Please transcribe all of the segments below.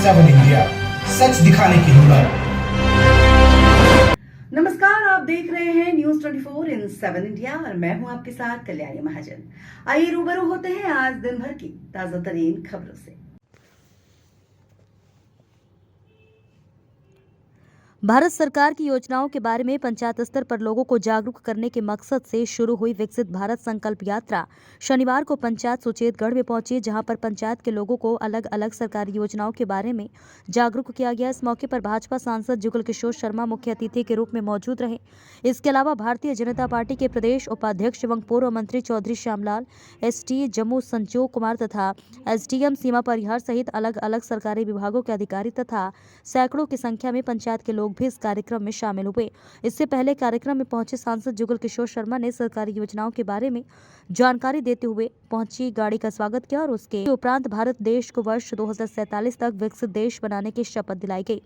7 India, सच दिखाने की हिम्मत। नमस्कार, आप देख रहे हैं न्यूज 24 इन 7 इंडिया और मैं हूं आपके साथ कल्याणी महाजन। आइए रूबरू होते हैं आज दिन भर की ताजा तरीन खबरों से। भारत सरकार की योजनाओं के बारे में पंचायत स्तर पर लोगों को जागरूक करने के मकसद से शुरू हुई विकसित भारत संकल्प यात्रा शनिवार को पंचायत सुचेतगढ़ में पहुंची, जहां पर पंचायत के लोगों को अलग अलग सरकारी योजनाओं के बारे में जागरूक किया गया। इस मौके पर भाजपा सांसद जुगल किशोर शर्मा मुख्य अतिथि के रूप में मौजूद रहे। इसके अलावा भारतीय जनता पार्टी के प्रदेश उपाध्यक्ष एवं पूर्व मंत्री चौधरी श्यामलाल, एसटी जम्मू संजोग कुमार तथा एसडीएम सीमा परिहार सहित अलग अलग सरकारी विभागों के अधिकारी तथा सैकड़ों की संख्या में पंचायत के लोग भी इस कार्यक्रम में शामिल हुए। इससे पहले कार्यक्रम में पहुंचे सांसद जुगल किशोर शर्मा ने सरकारी योजनाओं के बारे में जानकारी देते हुए पहुंची गाड़ी का स्वागत किया और उसके उपरांत भारत देश को वर्ष 2047 तक विकसित देश बनाने की शपथ दिलाई गई।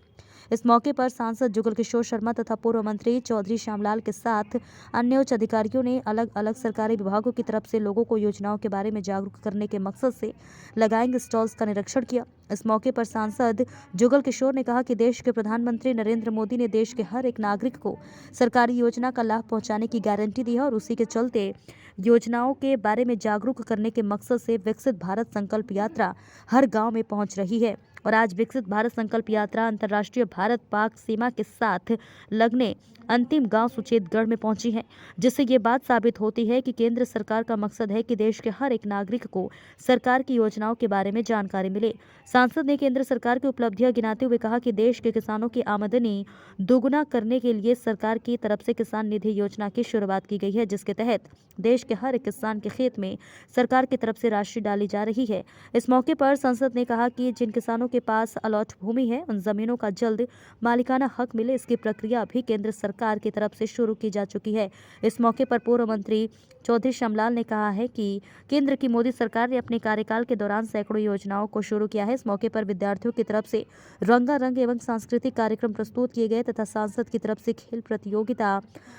इस मौके पर सांसद जुगल किशोर शर्मा तथा पूर्व मंत्री चौधरी श्यामलाल के साथ अन्य उच्च अधिकारियों ने अलग अलग सरकारी विभागों की तरफ से लोगों को योजनाओं के बारे में जागरूक करने के मकसद से लगाए गए स्टॉल्स का निरीक्षण किया। इस मौके पर सांसद जुगल किशोर ने कहा कि देश के प्रधानमंत्री नरेंद्र मोदी ने देश के हर एक नागरिक को सरकारी योजना का लाभ पहुंचाने की गारंटी दी है और उसी के चलते योजनाओं के बारे में जागरूक करने के मकसद से विकसित भारत संकल्प यात्रा हर गांव में पहुंच रही है। और आज विकसित भारत संकल्प यात्रा अंतर्राष्ट्रीय भारत पाक सीमा के साथ लगने अंतिम गांव सुचेतगढ़ में पहुंची है, जिससे ये बात साबित होती है कि केंद्र सरकार का मकसद है कि देश के हर एक नागरिक को सरकार की योजनाओं के बारे में जानकारी मिले। सांसद ने केंद्र सरकार की उपलब्धियां गिनाते हुए कहा कि देश के किसानों की आमदनी दोगुना करने के लिए सरकार की तरफ से किसान निधि योजना की शुरुआत की गई है, जिसके तहत देश के हर एक किसान के खेत में सरकार की तरफ से राशि डाली जा रही है। इस मौके पर सांसद ने कहा कि जिन किसानों के पास अलॉट भूमि है उन जमीनों का जल्द मालिकाना हक मिले, इसकी प्रक्रिया भी केंद्र सरकार की तरफ से शुरू की जा चुकी है। इस मौके पर पूर्व मंत्री चौधरी श्यामलाल ने कहा है कि केंद्र की मोदी सरकार ने अपने कार्यकाल के दौरान सैकड़ों योजनाओं को शुरू किया है। इस मौके पर विद्यार्थियों की तरफ से रंगारंग एवं सांस्कृतिक कार्यक्रम प्रस्तुत किए गए तथा सांसद की तरफ से खेल प्रतियोगिता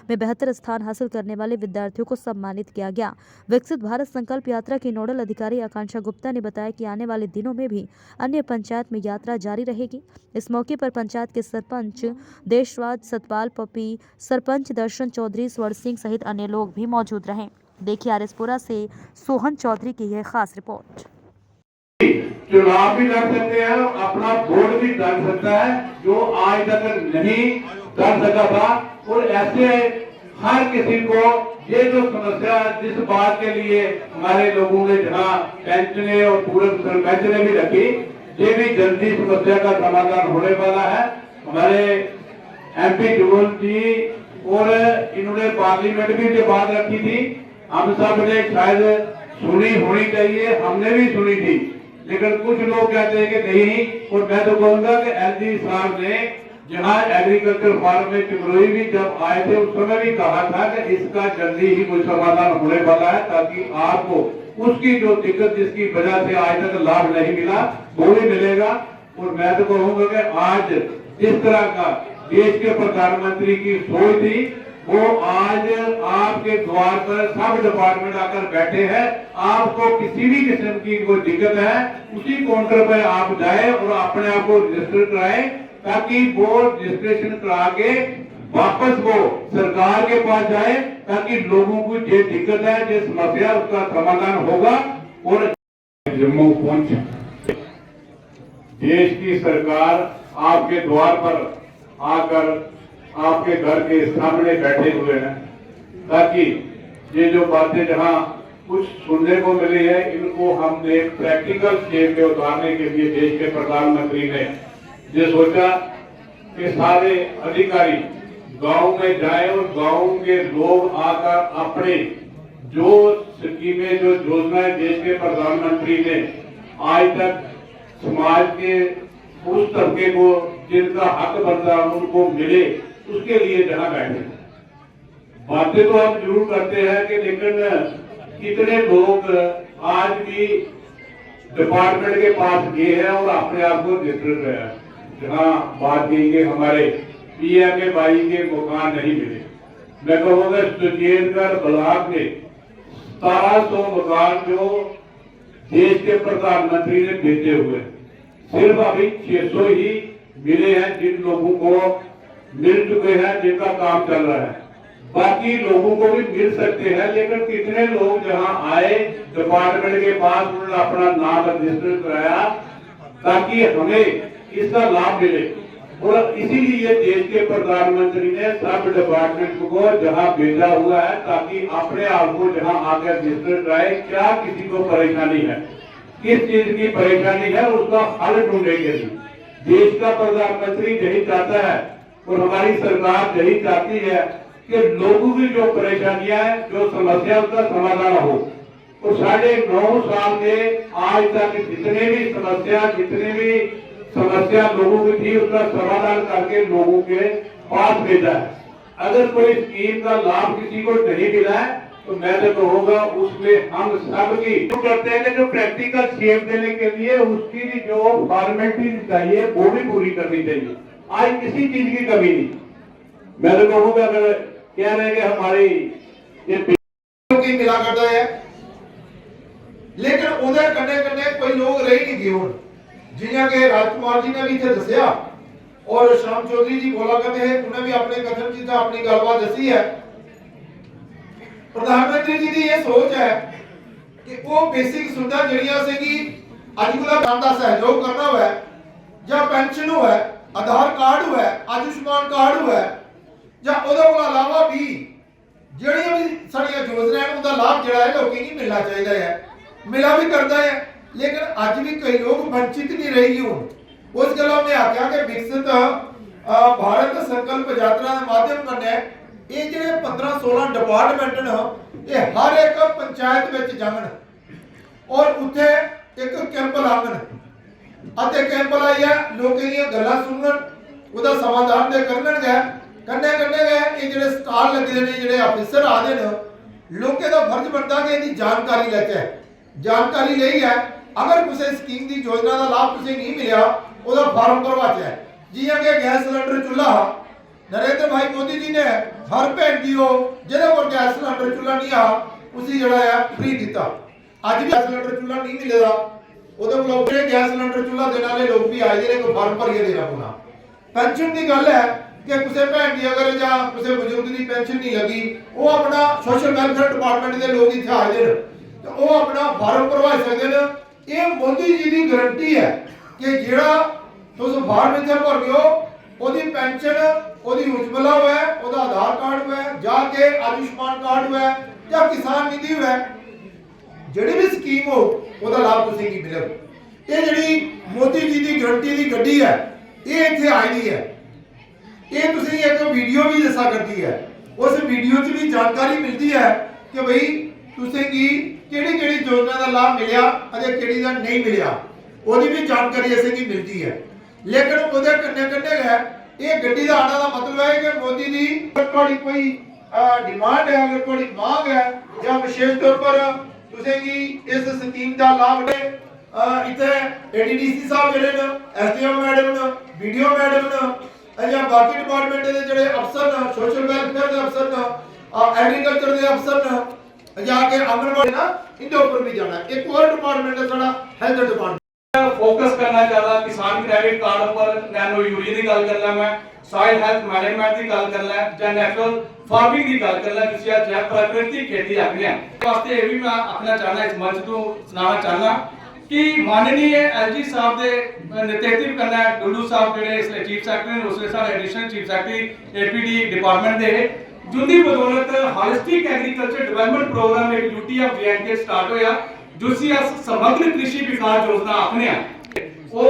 में बेहतर स्थान हासिल करने वाले विद्यार्थियों को सम्मानित किया गया। विकसित भारत संकल्प यात्रा की नोडल अधिकारी आकांक्षा गुप्ता ने बताया कि आने वाले दिनों में भी अन्य पंचायत में यात्रा जारी रहेगी। इस मौके पर पंचायत के सरपंच देशराज सतपाल पपी, सरपंच दर्शन चौधरी, स्वर्ण सिंह सहित अन्य लोग भी मौजूद रहे। देखिए आरएसपुरा से सोहन चौधरी की यह खास रिपोर्ट। चुनाव भी लड़ सकते हैं, अपना वोट भी डाल सकता है, जो आज तक नहीं कर सका था। और ऐसे हर किसी को ये जो समस्या जिस बात के लिए हमारे लोगों ने जहाँ पेंच ने और पूर्व सरपंच ने भी रखी, ये भी जल्दी समस्या का समाधान होने वाला है। हमारे एमपी जुगल जी और इन्होंने पार्लियामेंट भी जो बात रखी थी, हम सब ने शायद सुनी होनी चाहिए, हमने भी सुनी थी, लेकिन कुछ लोग कहते हैं कि नहीं। और मैं तो कहूंगा कि एलजी साहब ने जहां एग्रीकल्चर फार्म में चिमरोई भी जब आए थे उस समय भी कहा था कि इसका जल्दी ही कोई समाधान होने वाला है, ताकि आपको उसकी जो दिक्कत जिसकी वजह से आज तक लाभ नहीं मिला वो भी मिलेगा। और मैं तो कहूंगा कि आज जिस तरह का देश के प्रधानमंत्री की सोच थी, वो आज आपके द्वार पर सब डिपार्टमेंट आकर बैठे हैं। आपको किसी भी किस्म की कोई दिक्कत है, उसी काउंटर पर आप जाए और अपने आप को रजिस्टर कराएं, ताकि वो रजिस्ट्रेशन करा के वापस वो सरकार के पास जाए, ताकि लोगों को जो दिक्कत है, जो समस्या उसका समाधान होगा। और जम्मू पुंछ देश की सरकार आपके द्वार पर आकर आपके घर के सामने बैठे हुए हैं, ताकि ये जो बातें जहां कुछ सुनने को मिली है, इनको हमने प्रैक्टिकल स्टेज पे उतारने के लिए देश के प्रधानमंत्री ने ये सोचा कि सारे अधिकारी गांव में जाएं और गांव के लोग आकर अपने जो स्कीमें, जो योजनाएं देश के प्रधानमंत्री ने आज तक समाज के उस तबके को जिनका हक बनता है उनको मिले, उसके लिए जहां बैठे। बातें तो हम जरूर करते हैं कि लेकिन कितने लोग आज भी डिपार्टमेंट के पास गए हैं और अपने आप को रजिस्टर कराया। जहां बात की कि हमारे पीएमए बाई के मकान नहीं मिले, मैं कहूँगा सुचेतगढ़ ब्लॉक में 1700 मकान जो देश के प्रधानमंत्री ने भेजे हुए, सिर्फ अभी 600 ही मिले हैं, जिन लोगों को मिल चुके हैं, जिनका काम चल रहा है। बाकी लोगों को भी मिल सकते हैं, लेकिन कितने लोग जहां आए डिपार्टमेंट के पास उन्होंने अपना नाम रजिस्टर कराया ताकि हमें इसका लाभ मिले। और इसीलिए देश के प्रधानमंत्री ने सब डिपार्टमेंट को जहां भेजा हुआ है ताकि अपने आप को जहां आकर रजिस्टर कराए। क्या किसी को परेशानी है, किस चीज की परेशानी है, उसका हल ढूंढेंगे। देश का प्रधानमंत्री यही चाहता है और हमारी सरकार यही चाहती है कि लोगों की जो परेशानियां है, जो समस्या, उसका समाधान हो। और 9.5 साल में आज तक जितने भी समस्या लोगों की थी, उसका समाधान करके लोगों के पास भेजा है। अगर कोई स्कीम का लाभ किसी को नहीं मिला है तो मैं तो कहूँगा उसमें हम सब की करते हैं कि जो प्रैक्टिकल शेप देने के लिए उसकी भी जो फॉर्मेलिटी चाहिए वो भी पूरी करनी चाहिए। आज किसी चीज की कमी नहीं। मैं तो कहूँगा अगर कह रहे हैं कि हमारी ये की मिला करता है, लेकिन उधर कन्ने कन्ने कोई लोग रह नहीं गए हुण, जिन्हें के राजकुमार जी ने भी इतने दसिया और श्याम चौधरी जी बोला करते हैं, उन्हें भी अपने कथन की अपनी गलबात दसी है। प्रधानमंत्री जी की ये सोच है कि वो बेसिक सुविधा जड़ियां से कि अजकल काम का सहयोग करना हुआ है, या पेंशन हुआ है, आधार कार्ड हुआ है, आयुष्मान कार्ड हुआ है, या ਉਹਦੇ ਕੋਲ अलावा भी ਜਿਹੜੀਆਂ भी ਸਾਡੀਆਂ योजना है उनका लाभ ਜਿਹੜਾ है ਲੋਕੀ नहीं मिलना चाहिए है, मिला भी करता है। लेकिन आज भी कई लोग वंचित नहीं रही हूं। उस गल हमने आख्या कि विकसित भारत संकल्प यात्रा के माध्यम कन्ने ये ਜਿਹੜੇ 15-16 डिपार्टमेंट ने ये हर एक पंचायत ਵਿੱਚ ਜਾਣ और ਉੱਥੇ ਇੱਕ ਕੈਂਪ ਲਾਉਣ ਅਤੇ ਕੈਂਪ ਲਾਇਆ ਲੋਕਾਂ ਦੀਆਂ ਗੱਲਾਂ ਸੁਣਨ, ਉਹਦਾ ਸਮਾਧਾਨ ਦੇ ਕਰਨਗੇ। ਕੰਨੇ ਕੰਨੇ ਗਏ ਇਹ ਜਿਹੜੇ ਸਟਾਲ ਲੱਗੇ ਨੇ, ਜਿਹੜੇ ਅਫਸਰ ਆਦੇ ਨੇ, ਲੋਕਾਂ ਦਾ ਫਰਜ਼ ਬਣਦਾ ਕਿ ਇਹਦੀ ਜਾਣਕਾਰੀ ਲੈ ਕੇ ਜਾਣਕਾਰੀ ਲਈ ਹੈ। अगर किसी स्कीम की योजना का लाभ तुझे नहीं मिला ਉਹਦਾ फार्म भरवाचा है। जियां कि गैस सिलेंडर चूल्हा नरेंद्र भाई मोदी जी ने हर भैन जी जिन्हें को गैस सिलेंडर चूल्हा नहीं आ उसी जड़ा है फ्री दिता। अज भी गैस सिलेंडर चूल्हा नहीं मिलेगा, ਉਹਦੇ ਕੋਲ गैस सिलेंडर चूल्हा देने वाले लोग भी आए जिन्हें को फार्म भर के देना पौना। पेंशन की गल है कि किसी भैन की अगर या किसी बुजुर्ग की पेंशन नहीं लगी, वो अपना सोशल वेलफेयर डिपार्टमेंट के लोग इतने आए हैं तो वो अपना फार्म भरवा सकते हैं। ये मोदी जी की गारंटी है कि जेड़ा तुस फार्म इत्थे भर गए हो, ओदी पेंशन, ओदी उज्जवला हुआ है, ओदा आधार कार्ड हुआ है, जाके आयुष्मान कार्ड हुआ है या किसान निधि हुआ है, जेड़ी भी स्कीम हो ओदा लाभ तुसें की मिले। ये जेड़ी मोदी जी की गारंटी की गड्डी है ये इत्थे आई है। ये तुसें एक वीडियो भी दसा करती है, उस वीडियो च भी जानकारी मिलती है कि भाई तुसें की ਕਿਹੜੀ योजना का लाभ मिलिया ਅਤੇ ਕਿਹੜੀ ਦਾ नहीं मिलिया, ਉਹਦੀ भी जानकारी ऐसे की मिलती है। लेकिन ਉਹਦੇ ਕੰਨੇ है ये गड्डी का आना का मतलब है कि मोदी जी थोड़ी कोई डिमांड है, अगर थोड़ी मांग है या विशेष तौर पर तुसें की इस स्कीम का लाभ ले इतने एडीडीसी साहब ਜਿਹੜੇ ਨੇ, एसडीएम मैडम ने, वीडियो मैडम ने या बाकी डिपार्टमेंट के ਜਿਹੜੇ अफसर ने, सोशल वेलफेयर के अफसर ने, एग्रीकल्चर के अफसर ने, जाके आंगनबाड़ी ना इनके ऊपर भी जाना है। एक और डिपार्टमेंट है साडा हेल्थ डिपार्टमेंट। फोकस करना चाहता किसान क्रेडिट कार्ड पर नैनो यूरिया की गल कर ला, मैं सॉइल हेल्थ मैनेजमेंट की गल कर ला, या नेचुरल फार्मिंग की गल कर ला, जिसे आज प्राकृतिक खेती आखने हैं। वास्ते ये भी मैं आखना चाहना, इस मंच तो सुनाना चाहना कि माननीय एलजी साहब के नेतृत्व करना डुल्लू साहब जेडे इसलिए चीफ सेक्रेटरी ने, उसले सारे additional chief secretary APD department दे जिंदी बदौलत होलिस्टिक एग्रीकल्चर डेवलपमेंट प्रोग्राम एक यूटी ऑफ जे स्टार्ट होया, जिसकी अस समग्र कृषि विकास योजना आखने वो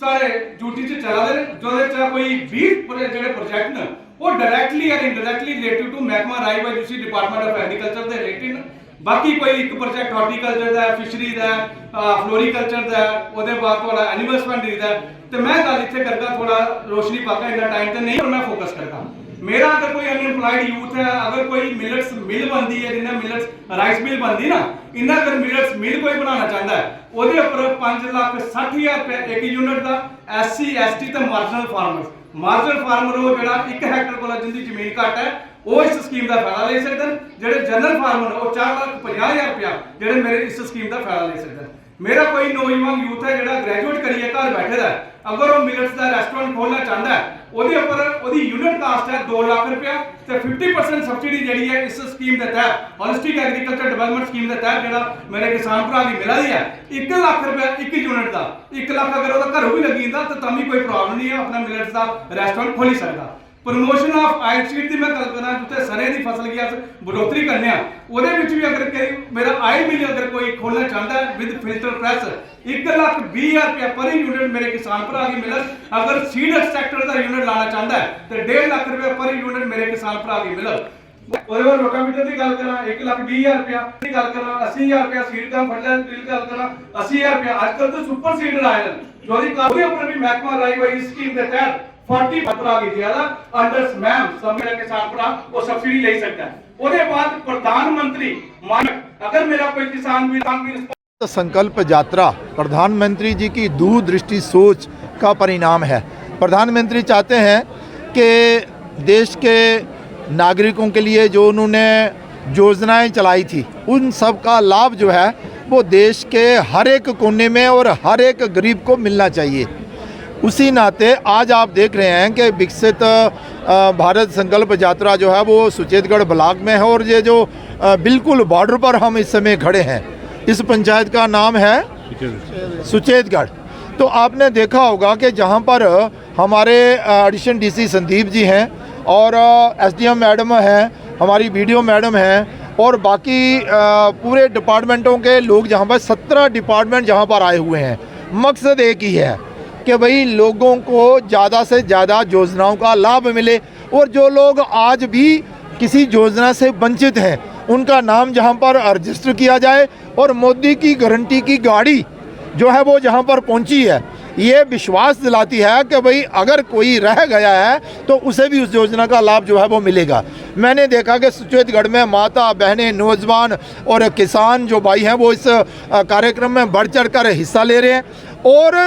सारे यूटी च चला दे, जो कोई 20 जेडे प्रोजेक्ट ने वो डायरेक्टली और इनडायरेक्टली रिलेटेड टू महकमा राई by UC department of agriculture they related. बाकी कोई एक प्रोजेक्ट हॉर्टिकल्चर दा, फिशरी दा, फ्लोरिकल्चर दा, ओदे बाद थोड़ा एनिमल हस्बेंड्री दा, तो मैं गल इत्थे करगा थोड़ा रोशनी पाका, इतना टाइम तो नहीं, और मैं फोकस करगा। मेरा अगर कोई अनएम्प्लॉयड यूथ है, अगर कोई मिलट्स मिल बनती है, जिन्हें मिलट्स राइस मिल बनती ना, इन्हें अगर मिलट्स मिल कोई बनाना चाहता है, ਉਹਦੇ ਉੱਪਰ 5,60,000 रुपए एक यूनिट ਦਾ SC ST ਤੇ ਮਾਰਜਨਲ ਫਾਰਮਰ ਉਹ ਜਿਹੜਾ 1 ਹੈਕਟਰ ਕੋਲ ਜਿੰਦੀ ਜ਼ਮੀਨ ਘੱਟ ਹੈ ਉਹ ਇਸ ਸਕੀਮ ਦਾ ਫਾਇਦਾ ਲੈ ਸਕਦੇ ਹਨ। ਜਿਹੜੇ ਜਨਰਲ ਫਾਰਮਰ ਉਹ 4,50,000 ਰੁਪਏ ਜਿਹੜੇ ਮੇਰੇ ਇਸ ਸਕੀਮ ਦਾ ਫਾਇਦਾ ਲੈ ਸਕਦੇ ਹਨ। मेरा कोई नौजवान यूथ है ਜਿਹੜਾ ਗ੍ਰੈਜੂਏਟ ਕਰੀਏ ਘਰ ਬੈਠੇ ਦਾ ਅਗਰ ਉਹ ਮਿਲਟਸ ਦਾ ਰੈਸਟੋਰੈਂਟ ਖੋਲਣਾ ਚਾਹੁੰਦਾ ਹੈ ਉਹਦੇ ਉੱਪਰ ਉਹਦੀ ਯੂਨਿਟ ਕਾਸਟ ਹੈ 2 ਲੱਖ ਰੁਪਇਆ ਤੇ 50% ਸਬਸਿਡੀ ਜਿਹੜੀ ਹੈ ਇਸ ਸਕੀਮ ਦੇ ਤਹਿਤ ਹੋਲਿਸਟਿਕ ਐਗਰੀਕਲਚਰ ਡਿਵੈਲਪਮੈਂਟ ਸਕੀਮ ਦੇ ਤਹਿਤ ਜਿਹੜਾ ਮੇਰੇ ਕਿਸਾਨ ਭਰਾ ਦੀ ਮਿਲਦੀ ਹੈ 1 ਲੱਖ ਰੁਪਇਆ ਇੱਕ ਯੂਨਿਟ ਦਾ 1 ਲੱਖ ਅਗਰ ਉਹਦਾ ਘਰੋਂ ਵੀ ਲੱਗੀ ਜਾਂਦਾ ਤਾਂ ਵੀ ਕੋਈ ਪ੍ਰੋਬਲਮ ਨਹੀਂ ਹੈ ਆਪਣਾ ਮਿਲਟਸ ਦਾ ਰੈਸਟੋਰੈਂਟ ਖੋਲੀ ਸਕਦਾ ਪ੍ਰੋਮੋਸ਼ਨ ਆਫ ਆਇਲ ਸੀਡ ਦੀ ਮੈਂ ਗੱਲ ਕਰਾਂ ਜਿੱਥੇ ਸਰੇ ਦੀ ਫਸਲ ਗਿਆ ਬੜੋਤਰੀ ਕਰਨੇ ਆ ਉਹਦੇ ਵਿੱਚ ਵੀ ਅਗਰ ਮੇਰਾ ਆਇਲ ਮਿਲ ਅਗਰ ਕੋਈ ਖੋਲਣਾ ਚਾਹੁੰਦਾ ਹੈ ਵਿਦ ਫਿਲਟਰ ਪ੍ਰੈਸ 1,20,000 ਰੁਪਇਆ ਪਰ ਯੂਨਿਟ ਮੇਰੇ ਕਿਸਾਨ ਭਰਾ ਦੀ ਮਿਲਣ ਅਗਰ ਸੀਡ ਐਕਸਟ੍ਰੈਕਟਰ ਦਾ ਯੂਨਿਟ ਲਾਣਾ ਚਾਹੁੰਦਾ ਹੈ ਤੇ 1.5 ਲੱਖ ਰੁਪਇਆ ਪਰ ਯੂਨਿਟ ਮੇਰੇ ਕਿਸਾਨ ਭਰਾ ਦੀ ਮਿਲਣ ਉਹਦੇ ਬਾਅਦ ਰੋਟਾਵੀਟਰ ਦੀ ਗੱਲ ਕਰਾਂ 1,20,000 ਰੁਪਇਆ ਦੀ ਗੱਲ ਕਰਾਂ 80,000 ਰੁਪਇਆ ਸੀਡ ਦਾ ਫਰਟੀਲਾਈਜ਼ਰ ਦੀ ਗੱਲ ਕਰਾਂ 80,000 ਰੁਪਇਆ ਅੱਜ ਕੱਲ ਤਾਂ ਸੁਪਰ ਸੀਡਰ ਆਏ ਨੇ ਜਿਹਦੀ ਉਹਦੇ ਉੱਪਰ ਵੀ ਮਹਿਕਮਾ ਲਾਈ ਹੋਈ ਸਕੀਮ ਦੇ ਤਹਿਤ 40 ਭਰਾ की ज्यादा अंडर मैम सब मेरे किसान भरा वो सब्सिडी ले सकता है ਉਹਦੇ ਬਾਅਦ प्रधानमंत्री मानक अगर मेरा कोई किसान भी संकल्प यात्रा प्रधानमंत्री जी की दूरदृष्टि सोच का परिणाम है। प्रधानमंत्री चाहते हैं कि देश के नागरिकों के लिए जो उन्होंने योजनाएं चलाई थी उन सब का लाभ जो है वो देश के हर एक कोने में और हर एक गरीब को मिलना चाहिए। उसी नाते आज आप देख रहे हैं कि विकसित भारत संकल्प यात्रा जो है वो सुचेतगढ़ ब्लॉक में है और ये जो बिल्कुल बॉर्डर पर हम इस समय खड़े हैं इस पंचायत का नाम है सुचेतगढ़। तो आपने देखा होगा कि जहाँ पर हमारे एडिशन डीसी संदीप जी हैं और एसडीएम मैडम हैं, हमारी वीडियो मैडम हैं और बाकी पूरे डिपार्टमेंटों के लोग जहाँ पर 17 डिपार्टमेंट जहाँ पर आए हुए हैं। मकसद एक ही है कि भाई लोगों को ज़्यादा से ज़्यादा योजनाओं का लाभ मिले और जो लोग आज भी किसी योजना से वंचित हैं उनका नाम जहां पर रजिस्टर किया जाए और मोदी की गारंटी की गाड़ी जो है वो जहां पर पहुंची है ये विश्वास दिलाती है कि भाई अगर कोई रह गया है तो उसे भी उस योजना का लाभ जो है वो मिलेगा। मैंने देखा कि सुचेतगढ़ में माता बहनें नौजवान और किसान जो भाई हैं वो इस कार्यक्रम में बढ़ चढ़ कर हिस्सा ले रहे हैं और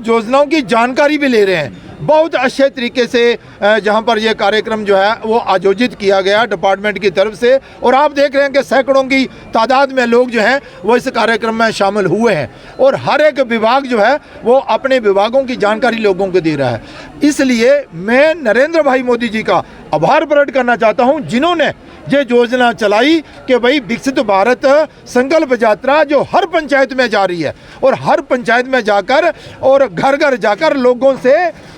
योजनाओं की जानकारी भी ले रहे हैं। बहुत अच्छे तरीके से जहां पर यह कार्यक्रम जो है वो आयोजित किया गया डिपार्टमेंट की तरफ से और आप देख रहे हैं कि सैकड़ों की तादाद में लोग जो हैं वो इस कार्यक्रम में शामिल हुए हैं और हर एक विभाग जो है वो अपने विभागों की जानकारी लोगों को दे रहा है। इसलिए मैं नरेंद्र भाई मोदी जी का आभार प्रकट करना चाहता हूं जिन्होंने ये योजना चलाई कि भाई विकसित भारत संकल्प यात्रा जो हर पंचायत में जा रही है और हर पंचायत में जाकर और घर घर जाकर लोगों से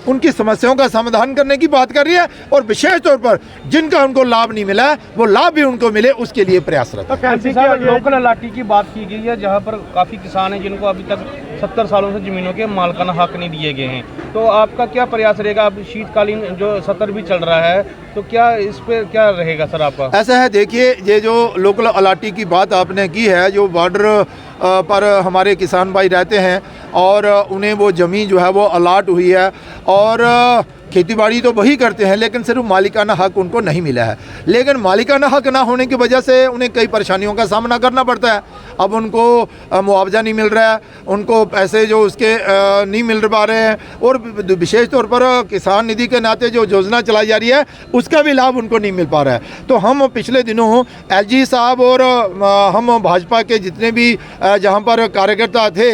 उनकी समस्याओं का समाधान करने की बात कर रही है और विशेष तौर पर जिनका उनको लाभ नहीं मिला है वो लाभ भी उनको मिले उसके लिए प्रयासरत है। लोकल अलाटी की बात की गई है जहां पर काफ़ी किसान हैं जिनको अभी तक 70 सालों से ज़मीनों के मालिकाना हक नहीं दिए गए हैं। तो आपका क्या प्रयास रहेगा? अब शीतकालीन जो सत्र भी चल रहा है तो क्या इस पे क्या रहेगा सर आपका? ऐसा है, देखिए ये जो लोकल अलाटी की बात आपने की है जो बॉर्डर पर हमारे किसान भाई रहते हैं और उन्हें वो ज़मीन जो है वो अलाट हुई है और खेतीबाड़ी तो वही करते हैं लेकिन सिर्फ मालिकाना हक उनको नहीं मिला है। लेकिन मालिकाना हक ना होने की वजह से उन्हें कई परेशानियों का सामना करना पड़ता है। अब उनको मुआवजा नहीं मिल रहा है, उनको पैसे जो उसके नहीं मिल पा रहे हैं और विशेष तौर पर किसान निधि के नाते जो योजना चलाई जा रही है उसका भी लाभ उनको नहीं मिल पा रहा है। तो हम पिछले दिनों एलजी साहब और हम भाजपा के जितने भी जहाँ पर कार्यकर्ता थे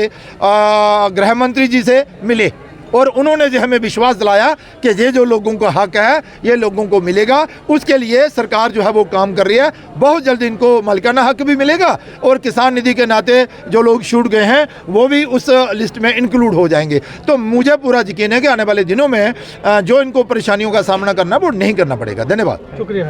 गृह मंत्री जी से मिले और उन्होंने जो हमें विश्वास दिलाया कि ये जो लोगों का हक है ये लोगों को मिलेगा। उसके लिए सरकार जो है वो काम कर रही है। बहुत जल्द इनको मालिकाना हक भी मिलेगा और किसान निधि के नाते जो लोग छूट गए हैं वो भी उस लिस्ट में इंक्लूड हो जाएंगे। तो मुझे पूरा यकीन है कि आने वाले दिनों में जो इनको परेशानियों का सामना करना वो नहीं करना पड़ेगा। धन्यवाद, शुक्रिया।